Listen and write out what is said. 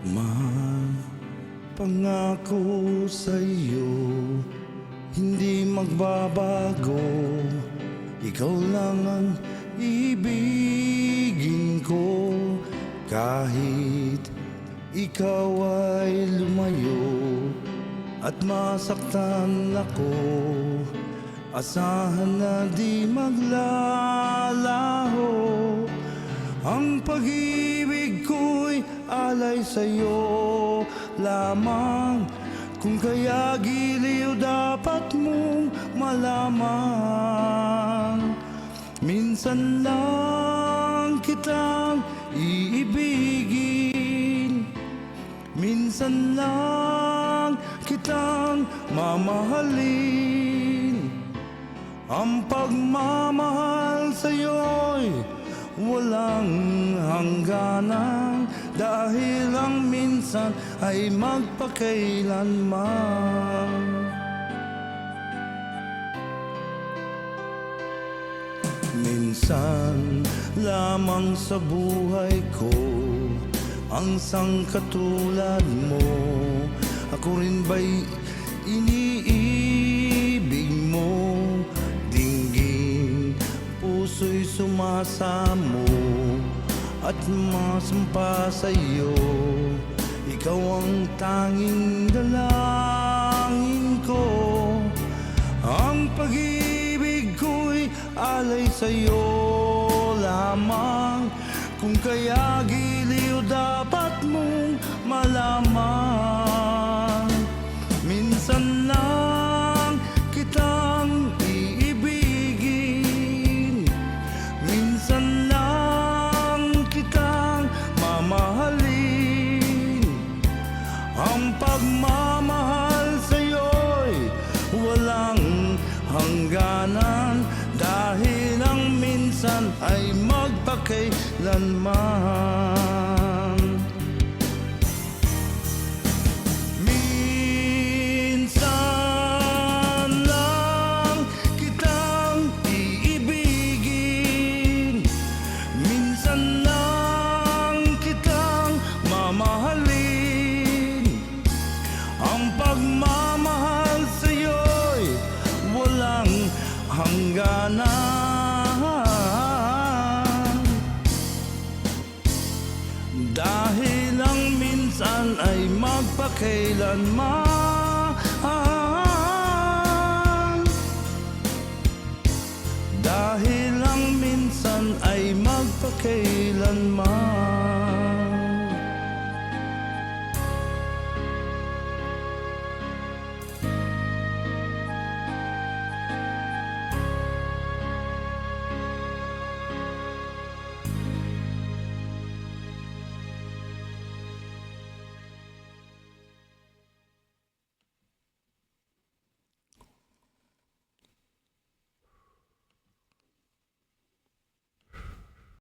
Mahal, pangako sa'yo, hindi magbabago. Ikaw lang ang ibigin ko, kahit ikaw ay lumayo at masaktan ako. Asahan na di maglalaho, ang pag-ibig ko'y alay sa'yo lamang. Kung kaya giliw dapat mong malaman, minsan lang kitang iibigin, minsan lang kitang mamahalin. Ang pagmamahal sa'yo'y walang hangganan, dahil ang minsan ay magpakailanman. Minsan lamang sa buhay ko ang sangkatulad mo. Ako rin ba'y iniibig mo? Dinggin, puso'y sumasamo at masampa sa'yo. Ikaw ang tanging dalangin ko, ang pag-ibig ko'y alay sa'yo lamang. Kung kaya giliw dapat mong malaman, minsan lang kitang iibigin, minsan lang kitang mamahalin. Ang pagmamahal sa'yo'y walang hangganan, dahil ang minsan ay magpakailanman. Minsan lang kitang iibigin, minsan lang kitang mamahalin. Ang pagmamahal sa'yo'y walang hangganan, dahil ang minsan ay magpakailanman.